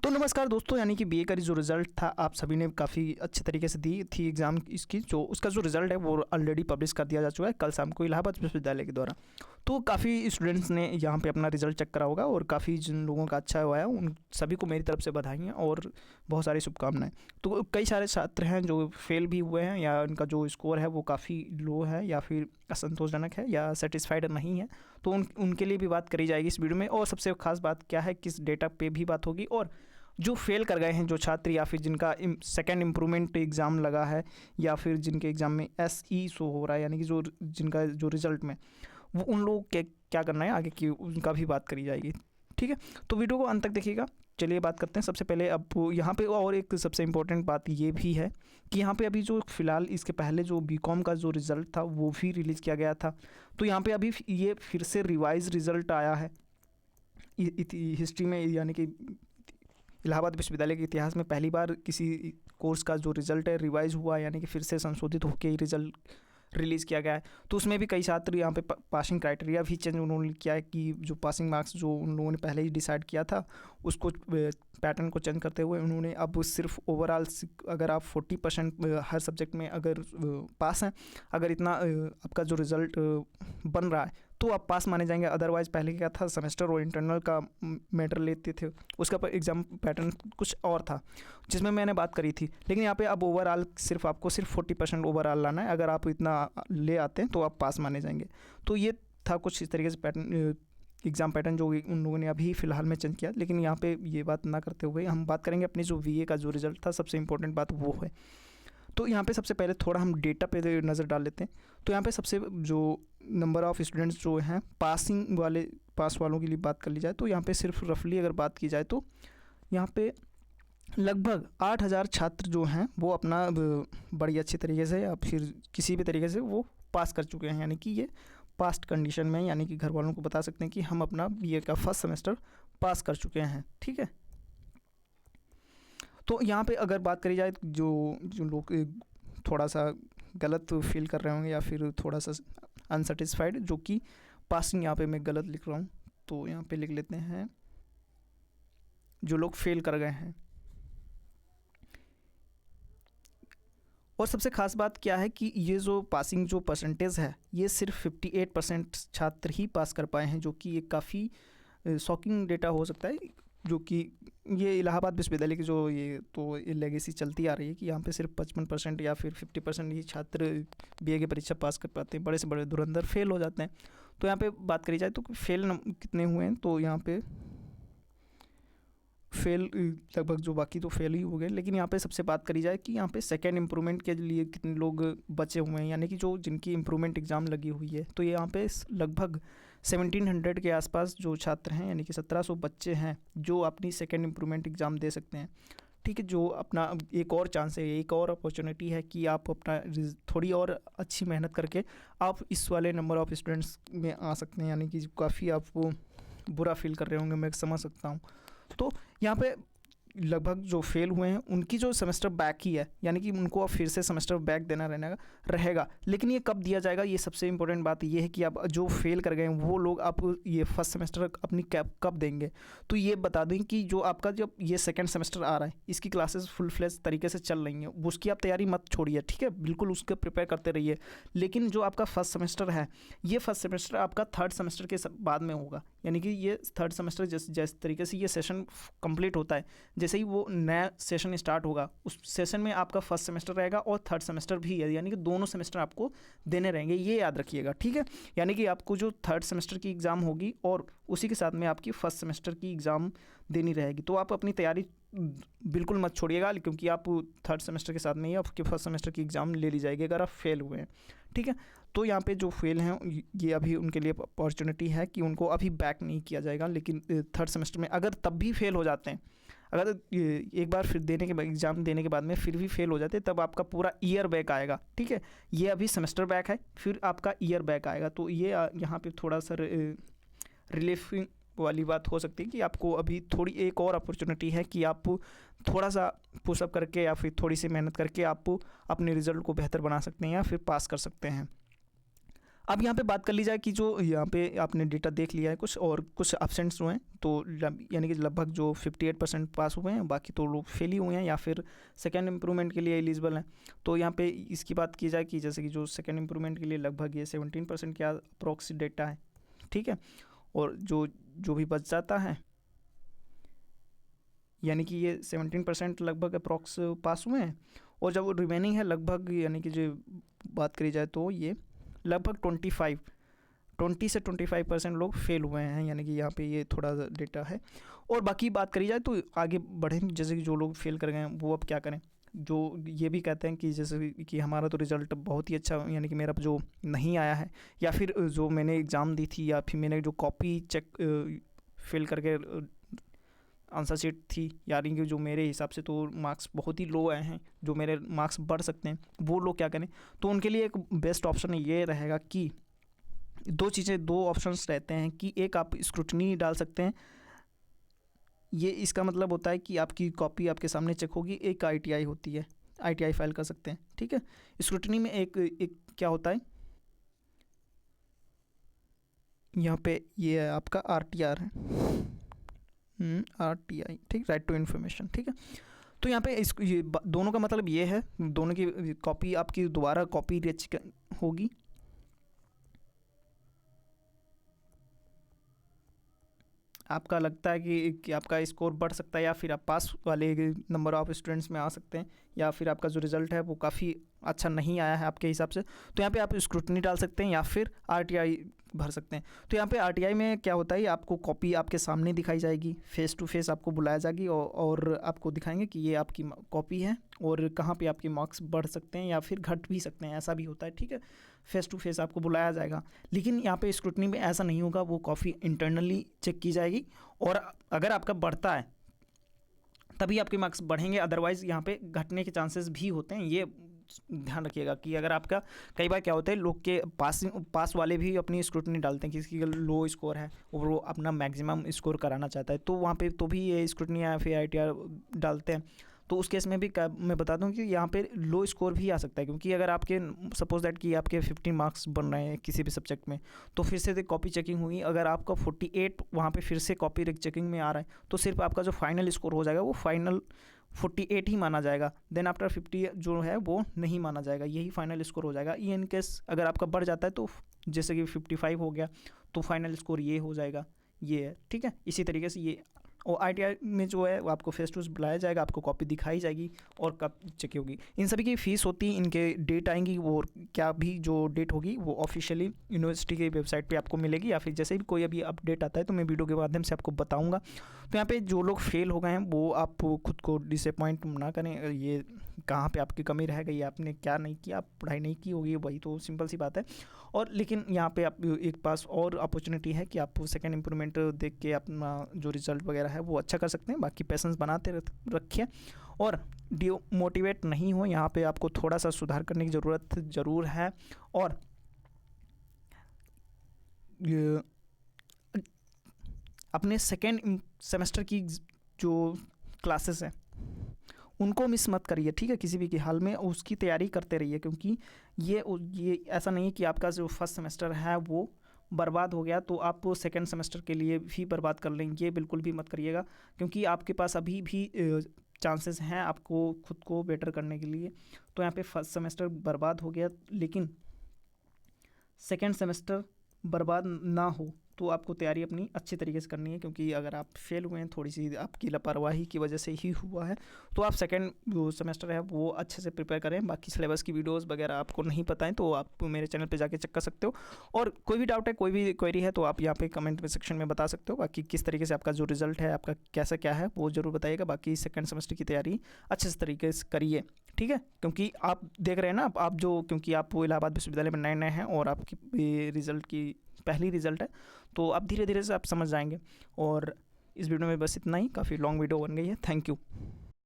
तो नमस्कार दोस्तों, यानी कि बीए का जो रिज़ल्ट था आप सभी ने काफ़ी अच्छे तरीके से दी थी एग्ज़ाम इसकी। जो उसका जो रिज़ल्ट है वो ऑलरेडी पब्लिश कर दिया जा चुका है कल शाम को इलाहाबाद विश्वविद्यालय के द्वारा। तो काफ़ी स्टूडेंट्स ने यहाँ पे अपना रिज़ल्ट चेक करा होगा और काफ़ी जिन लोगों का अच्छा हुआ है उन सभी को मेरी तरफ से बधाइयाँ और बहुत सारी शुभकामनाएँ। तो कई सारे छात्र हैं जो फेल भी हुए हैं या उनका जो स्कोर है वो काफ़ी लो है या फिर असंतोषजनक है या सेटिस्फाइड नहीं है, तो उनके लिए भी बात करी जाएगी इस वीडियो में। और सबसे खास बात क्या है, किस डेटा पे भी बात होगी। और जो फेल कर गए हैं जो छात्र या फिर जिनका सेकंड इम्प्रूवमेंट एग्ज़ाम लगा है या फिर जिनके एग्ज़ाम में SE शो हो रहा है, यानी कि जो जिनका जो रिज़ल्ट में वो उन लोगों के क्या करना है आगे की, उनका भी बात करी जाएगी। ठीक है, तो वीडियो को अंत तक देखिएगा। चलिए बात करते हैं। सबसे पहले अब यहाँ पे और एक सबसे इम्पोर्टेंट बात ये भी है कि यहाँ पे अभी जो फ़िलहाल इसके पहले जो BCom का जो रिज़ल्ट था वो भी रिलीज़ किया गया था। तो यहाँ पे अभी ये फिर से रिवाइज़ रिज़ल्ट आया है हिस्ट्री में, यानी कि इलाहाबाद विश्वविद्यालय के इतिहास में पहली बार किसी कोर्स का जो रिज़ल्ट है रिवाइज़ हुआ, यानी कि फिर से संशोधित होकर ही रिज़ल्ट रिलीज़ किया गया है। तो उसमें भी कई छात्र यहाँ पे पासिंग क्राइटेरिया भी चेंज उन्होंने किया है कि जो पासिंग मार्क्स जो उन लोगों ने पहले ही डिसाइड किया था उसको पैटर्न को चेंज करते हुए उन्होंने अब सिर्फ ओवरऑल अगर आप 40% हर सब्जेक्ट में अगर पास हैं, अगर इतना आपका जो रिज़ल्ट बन रहा है तो आप पास माने जाएंगे। अदरवाइज़ पहले क्या था, सेमेस्टर और इंटरनल का मैटर लेते थे, उसका एग्ज़ाम पैटर्न कुछ और था जिसमें मैंने बात करी थी। लेकिन यहाँ पे अब ओवरऑल आपको सिर्फ 40% ओवरऑल लाना है। अगर आप इतना ले आते हैं तो आप पास माने जाएंगे। तो ये था कुछ इस तरीके से पैटर्न, एग्ज़ाम पैटर्न जो उन लोगों ने अभी फ़िलहाल में चेंज किया। लेकिन यहाँ पे ये बात ना करते हुए हम बात करेंगे अपनी जो VA का जो रिज़ल्ट था। सबसे इम्पोर्टेंट बात वो है। तो यहाँ पे सबसे पहले थोड़ा हम डेटा पे नज़र डाल लेते हैं। तो यहाँ पे सबसे जो नंबर ऑफ़ स्टूडेंट्स जो हैं पास वालों के लिए बात कर ली जाए तो यहाँ पे सिर्फ रफली अगर बात की जाए तो यहाँ पे लगभग 8000 छात्र जो हैं वो अपना बड़ी अच्छी तरीके से या फिर किसी भी तरीके से वो पास कर चुके हैं, यानी कि ये पास्ट कंडीशन में, यानी कि घर वालों को बता सकते हैं कि हम अपना BA का फर्स्ट सेमेस्टर पास कर चुके हैं। ठीक है, तो यहाँ पे अगर बात करी जाए जो लोग थोड़ा सा गलत फील कर रहे होंगे या फिर थोड़ा सा अनसेटिस्फाइड, जो कि पासिंग यहाँ पे मैं गलत लिख रहा हूँ तो यहाँ पे लिख लेते हैं जो लोग फेल कर गए हैं। और सबसे ख़ास बात क्या है कि ये जो पासिंग जो परसेंटेज है ये सिर्फ 58% छात्र ही पास कर पाए हैं, जो कि ये काफ़ी शॉकिंग डेटा हो सकता है। जो कि ये इलाहाबाद विश्वविद्यालय की जो ये लेगेसी चलती आ रही है कि यहाँ पे सिर्फ 55% या फिर 50% ही छात्र BA की परीक्षा पास कर पाते हैं, बड़े से बड़े धुरंधर फेल हो जाते हैं। तो यहाँ पे बात करी जाए तो फेल कितने हुए हैं, तो यहाँ पे फेल लगभग जो बाकी तो फेल ही हो गए। लेकिन यहाँ पे सबसे बात करी जाए कि यहाँ पे सेकेंड इम्प्रूवमेंट के लिए कितने लोग बचे हुए हैं, यानी कि जो जिनकी इम्प्रूवमेंट एग्ज़ाम लगी हुई है, तो ये यहाँ पे लगभग 1700 के आसपास जो छात्र हैं, यानी कि 1700 बच्चे हैं जो अपनी सेकेंड इम्प्रूवमेंट एग्ज़ाम दे सकते हैं। ठीक है, जो अपना एक और चांस है, एक और अपॉर्चुनिटी है कि आप अपना थोड़ी और अच्छी मेहनत करके आप इस वाले नंबर ऑफ़ स्टूडेंट्स में आ सकते हैं, यानी कि काफ़ी आप बुरा फील कर रहे होंगे, मैं समझ सकता हूँ। तो यहाँ पे लगभग जो फेल हुए हैं उनकी जो सेमेस्टर बैक ही है, यानी कि उनको अब फिर से सेमेस्टर बैक देना रहेगा। लेकिन ये कब दिया जाएगा, ये सबसे इंपॉर्टेंट बात ये है कि अब जो फेल कर गए हैं वो लोग आप ये फर्स्ट सेमेस्टर अपनी कैब कब देंगे। तो ये बता दें कि जो आपका जब ये सेकंड सेमेस्टर आ रहा है इसकी क्लासेस फुल फ्लेज तरीके से चल रही हैं, उसकी आप तैयारी मत छोड़िए। ठीक है, बिल्कुल उसके प्रिपेयर करते रहिए। लेकिन जो आपका फर्स्ट सेमेस्टर है ये फर्स्ट सेमेस्टर आपका थर्ड सेमेस्टर के बाद में होगा, यानी कि ये थर्ड सेमेस्टर जिस तरीके से ये सेशन कंप्लीट होता है, जैसे ही वो नया सेशन स्टार्ट होगा उस सेशन में आपका फर्स्ट सेमेस्टर रहेगा और थर्ड सेमेस्टर भी है, यानी कि दोनों सेमेस्टर आपको देने रहेंगे, ये याद रखिएगा। ठीक है, यानी कि आपको जो थर्ड सेमेस्टर की एग्ज़ाम होगी और उसी के साथ में आपकी फर्स्ट सेमेस्टर की एग्ज़ाम देनी रहेगी। तो आप अपनी तैयारी बिल्कुल मत छोड़िएगा, क्योंकि आप थर्ड सेमेस्टर के साथ में ही आपके फर्स्ट सेमेस्टर की एग्ज़ाम ले ली जाएगी अगर आप फेल हुए हैं। ठीक है, तो यहाँ पे जो फेल हैं ये अभी उनके लिए अपॉर्चुनिटी है कि उनको अभी बैक नहीं किया जाएगा। लेकिन थर्ड सेमेस्टर में अगर तब भी फेल हो जाते हैं, अगर एक बार फिर एग्ज़ाम देने के बाद में फिर भी फेल हो जाते हैं, तब आपका पूरा ईयर बैक आएगा। ठीक है, ये अभी सेमेस्टर बैक है, फिर आपका ईयर बैक आएगा। तो ये यहाँ पे थोड़ा सा रिलीफ वाली बात हो सकती है कि आपको अभी थोड़ी एक और अपॉर्चुनिटी है कि आप थोड़ा सा पुशअप करके या फिर थोड़ी सी मेहनत करके आप अपने रिज़ल्ट को बेहतर बना सकते हैं या फिर पास कर सकते हैं। अब यहाँ पे बात कर ली जाए कि जो यहाँ पे आपने डेटा देख लिया है कुछ, और कुछ एब्सेंट्स हुए हैं, तो यानी कि लगभग जो 58% पास हुए हैं, बाकी तो लोग फेल ही हुए हैं या फिर सेकेंड इम्प्रूवमेंट के लिए एलिजिबल हैं। तो यहाँ पे इसकी बात की जाए कि जैसे कि जो सेकेंड इम्प्रूवमेंट के लिए लगभग ये 17% के अप्रोक्स डेटा है, ठीक है। और जो भी बच जाता है, यानी कि ये 17% लगभग अप्रोक्स पास हुए हैं, और जब रिमेनिंग है लगभग, यानी कि जो बात करी जाए तो ये लगभग 20 से 25% लोग फेल हुए हैं, यानी कि यहाँ पे ये थोड़ा डेटा है। और बाकी बात करी जाए तो आगे बढ़ें, जैसे कि जो लोग फेल कर गए हैं वो अब क्या करें, जो ये भी कहते हैं कि जैसे कि हमारा तो रिज़ल्ट बहुत ही अच्छा, यानी कि मेरा जो नहीं आया है, या फिर जो मैंने एग्ज़ाम दी थी, या फिर मैंने जो कॉपी चेक फिल करके आंसर शीट थी, यानी कि जो मेरे हिसाब से तो मार्क्स बहुत ही लो आए हैं, जो मेरे मार्क्स बढ़ सकते हैं, वो लोग क्या करें। तो उनके लिए एक बेस्ट ऑप्शन ये रहेगा कि दो ऑप्शंस रहते हैं कि एक आप स्क्रूटनी डाल सकते हैं, ये इसका मतलब होता है कि आपकी कॉपी आपके सामने चेक होगी। एक ITI होती है, ITI फाइल कर सकते हैं, ठीक है। स्क्रूटनी में एक क्या होता है, यहाँ पे ये है आपका RTR है, RTI, ठीक, राइट टू इन्फॉर्मेशन, ठीक है। तो यहाँ पे ये दोनों का मतलब ये है, दोनों की कॉपी आपकी दोबारा कॉपी रिच होगी। आपका लगता है कि आपका स्कोर बढ़ सकता है, या फिर आप पास वाले नंबर ऑफ स्टूडेंट्स में आ सकते हैं, या फिर आपका जो रिज़ल्ट है वो काफ़ी अच्छा नहीं आया है आपके हिसाब से, तो यहाँ पे आप स्क्रूटनी डाल सकते हैं या फिर RTI भर सकते हैं। तो यहाँ पे RTI में क्या होता है, आपको कॉपी आपके सामने दिखाई जाएगी, फेस टू फेस आपको बुलाया जाएगी, और आपको दिखाएंगे कि ये आपकी कॉपी है और कहाँ पे आपके मार्क्स बढ़ सकते हैं या फिर घट भी सकते हैं, ऐसा भी होता है, ठीक है। फेस टू फेस आपको बुलाया जाएगा। लेकिन यहाँ पे स्क्रूटनी में ऐसा नहीं होगा, वो कॉपी इंटरनली चेक की जाएगी, और अगर आपका बढ़ता है तभी आपके मार्क्स बढ़ेंगे, अदरवाइज़ यहाँ पे घटने के चांसेस भी होते हैं। ये ध्यान रखिएगा कि अगर आपका, कई बार क्या होता है, लोग के पास वाले भी अपनी स्क्रूटनी डालते हैं, किसी का लो स्कोर है और वो अपना मैक्सिमम स्कोर कराना चाहता है, तो वहाँ पे तो भी ये स्क्रूटनी या फिर ITR डालते हैं। तो उस केस में भी मैं बता दूं कि यहाँ पे लो स्कोर भी आ सकता है, क्योंकि अगर आपके सपोज दैट कि आपके 15 मार्क्स बन रहे हैं किसी भी सब्जेक्ट में, तो फिर से कॉपी चेकिंग हुई, अगर आपका 48 वहाँ पे फिर से कॉपी चेकिंग में आ रहा है, तो सिर्फ आपका जो फाइनल स्कोर हो जाएगा वो फाइनल 48 ही माना जाएगा। देन आफ्टर 50 जो है वो नहीं माना जाएगा, यही फाइनल स्कोर हो जाएगा। इन केस अगर आपका बढ़ जाता है, तो जैसे कि 55 हो गया, तो फाइनल स्कोर ये हो जाएगा, ये है, ठीक है। इसी तरीके से ये, और ITI में जो है वो आपको फेस टू फेस बुलाया जाएगा, आपको कॉपी दिखाई जाएगी और कब चेक होगी। इन सभी की फ़ीस होती है, इनके डेट आएंगी, वो क्या भी जो डेट होगी वो ऑफिशियली यूनिवर्सिटी की वेबसाइट पे आपको मिलेगी, या फिर जैसे भी कोई अभी अपडेट आता है तो मैं वीडियो के माध्यम से आपको बताऊंगा। तो यहाँ पे जो लोग फेल हो गए हैं वो आप खुद को डिसअपॉइंट ना करें, ये कहाँ पे आपकी कमी रह गई, आपने क्या नहीं किया, आप पढ़ाई नहीं की होगी, वही तो सिंपल सी बात है। और लेकिन यहाँ पे आप एक पास और अपॉर्चुनिटी है कि आप सेकंड इम्प्रूवमेंट देख के अपना जो रिज़ल्ट वगैरह है वो अच्छा कर सकते हैं। बाकी पेशेंस बनाते रखिए और मोटिवेट नहीं हो, यहाँ पे आपको थोड़ा सा सुधार करने की ज़रूरत ज़रूर है। और अपने सेकेंड सेमेस्टर की जो क्लासेस हैं उनको मिस मत करिए, ठीक है, किसी भी हाल में उसकी तैयारी करते रहिए, क्योंकि ये ऐसा नहीं कि आपका जो फर्स्ट सेमेस्टर है वो बर्बाद हो गया तो आप सेकेंड सेमेस्टर के लिए भी बर्बाद कर लेंगे, ये बिल्कुल भी मत करिएगा, क्योंकि आपके पास अभी भी चांसेस हैं आपको खुद को बेटर करने के लिए। तो यहाँ पे फर्स्ट सेमेस्टर बर्बाद हो गया, लेकिन सेकेंड सेमेस्टर बर्बाद ना हो, तो आपको तैयारी अपनी अच्छे तरीके से करनी है, क्योंकि अगर आप फेल हुए हैं, थोड़ी सी आपकी लापरवाही की वजह से ही हुआ है, तो आप सेकेंड जो सेमेस्टर है वो अच्छे से प्रिपेयर करें। बाकी सिलेबस की वीडियोस वगैरह आपको नहीं पता है तो आप मेरे चैनल पे जाके चेक कर सकते हो, और कोई भी डाउट है, कोई भी क्वेरी है तो आप यहाँ पे कमेंट में सेक्शन में बता सकते हो। बाकी किस तरीके से आपका जो रिजल्ट है आपका कैसा क्या है वो ज़रूर बताइएगा। बाकी सेकेंड सेमेस्टर की तैयारी अच्छे से तरीके से करिए, ठीक है, क्योंकि आप देख रहे हैं ना, आप जो, क्योंकि आप इलाहाबाद विश्वविद्यालय में नए हैं और आपकी रिज़ल्ट की पहली रिज़ल्ट है, तो अब धीरे धीरे से आप समझ जाएंगे। और इस वीडियो में बस इतना ही, काफ़ी लॉन्ग वीडियो बन गई है। Thank you.